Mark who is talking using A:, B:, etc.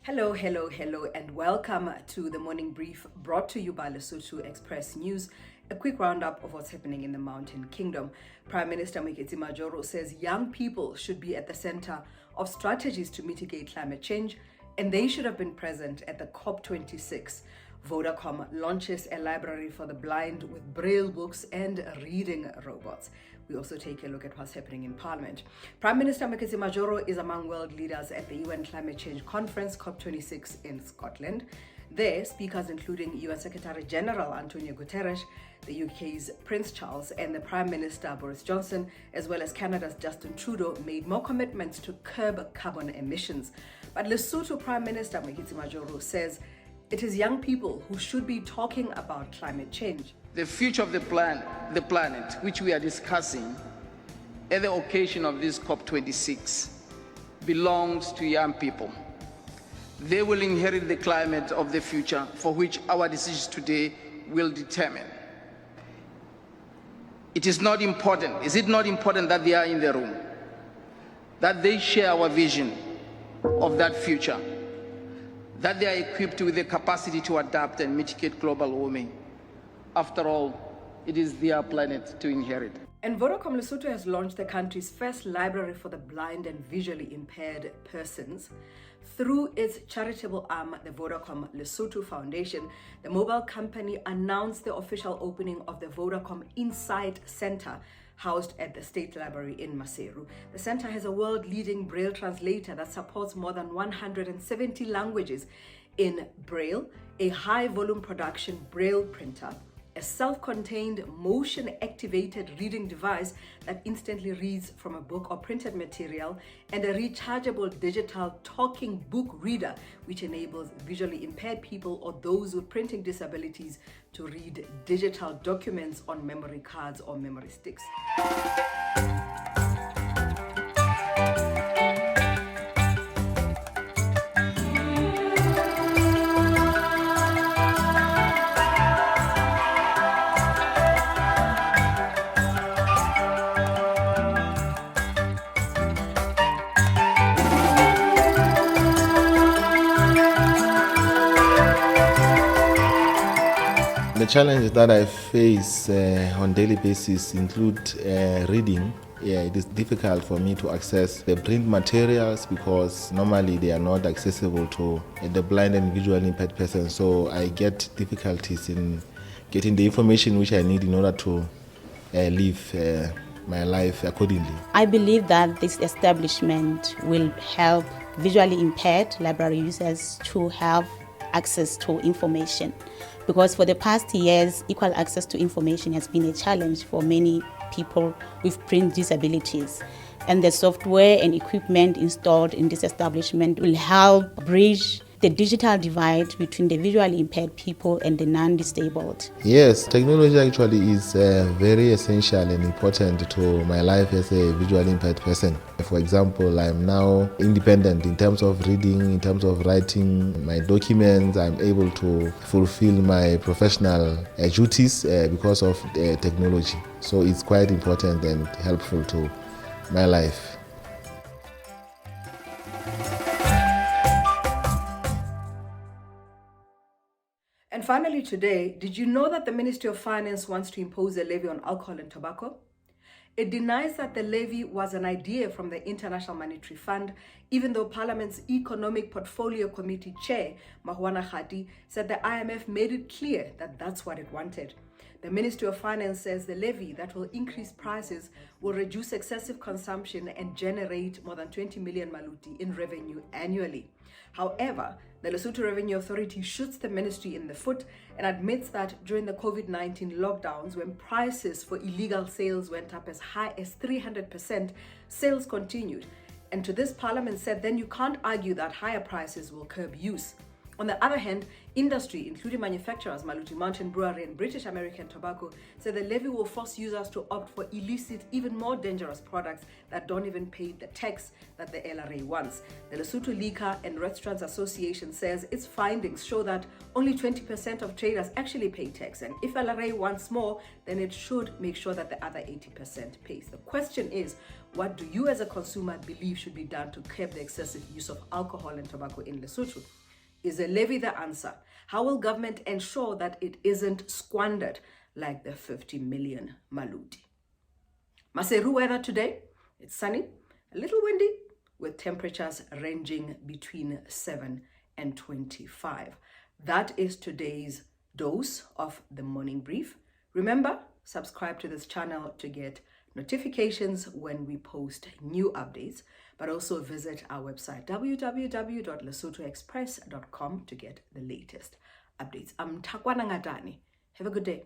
A: Hello, and welcome to the morning brief brought to you by Lesotho Express News. A quick roundup of what's happening in the Mountain Kingdom. Prime Minister Mwekezi Majoro says young people should be at the center of strategies to mitigate climate change, and they should have been present at the COP26. Vodacom launches a library for the blind with braille books and reading robots. We also take a look at what's happening in Parliament. Prime Minister Mwekezi Majoro is among world leaders at the UN Climate Change Conference, COP26 in Scotland. There, speakers including UN Secretary General Antonio Guterres, the UK's Prince Charles, and the Prime Minister Boris Johnson, as well as Canada's Justin Trudeau, made more commitments to curb carbon emissions. But Lesotho Prime Minister Mwekezi Majoro says it is young people who should be talking about climate change.
B: The future of the planet, which we are discussing at the occasion of this COP26, belongs to young people. They will inherit the climate of the future for which our decisions today will determine. It is not important. Is it not important that they are in the room? That they share our vision of that future? That they are equipped with the capacity to adapt and mitigate global warming? After all, it is their planet to inherit.
A: And Vodacom Lesotho has launched the country's first library for the blind and visually impaired persons. Through its charitable arm, the Vodacom Lesotho Foundation, the mobile company announced the official opening of the Vodacom Insight Center, housed at the State Library in Maseru. The center has a world-leading Braille translator that supports more than 170 languages in Braille, a high-volume production Braille printer, a self-contained motion-activated reading device that instantly reads from a book or printed material, and a rechargeable digital talking book reader which enables visually impaired people or those with printing disabilities to read digital documents on memory cards or memory sticks.
C: The challenges that I face on daily basis include reading. It is difficult for me to access the print materials because normally they are not accessible to the blind and visually impaired person. So I get difficulties in getting the information which I need in order to live my life accordingly.
D: I believe that this establishment will help visually impaired library users to have access to information, because for the past years, equal access to information has been a challenge for many people with print disabilities. And the software and equipment installed in this establishment will help bridge the digital divide between the visually impaired people and the non-disabled.
C: Yes, technology actually is very essential and important to my life as a visually impaired person. For example, I'm now independent in terms of reading, in terms of writing my documents. I'm able to fulfill my professional duties because of technology. So it's quite important and helpful to my life.
A: And finally today, did you know that the Ministry of Finance wants to impose a levy on alcohol and tobacco? It denies that the levy was an idea from the International Monetary Fund, even though Parliament's Economic Portfolio Committee Chair, Mahuana Khati, said the IMF made it clear that that's what it wanted. The Ministry of Finance says the levy that will increase prices will reduce excessive consumption and generate more than 20 million maluti in revenue annually. However, the Lesotho Revenue Authority shoots the ministry in the foot and admits that during the COVID-19 lockdowns, when prices for illegal sales went up as high as 300%, sales continued. And to this, Parliament said then you can't argue that higher prices will curb use. On the other hand, industry, including manufacturers, Maluti Mountain Brewery and British American Tobacco, say the levy will force users to opt for illicit, even more dangerous products that don't even pay the tax that the LRA wants. The Lesotho Liquor and Restaurants Association says its findings show that only 20% of traders actually pay tax, and if LRA wants more, then it should make sure that the other 80% pays. The question is, what do you as a consumer believe should be done to curb the excessive use of alcohol and tobacco in Lesotho? Is a levy the answer? How will government ensure that it isn't squandered like the 50 million Maluti? Maseru weather today, it's sunny, a little windy, with temperatures ranging between 7 and 25. That is today's dose of the morning brief. Remember, subscribe to this channel to get notifications when we post new updates, but also visit our website www.lesothoexpress.com to get the latest updates. I'm Takwana Ngadani. Have a good day.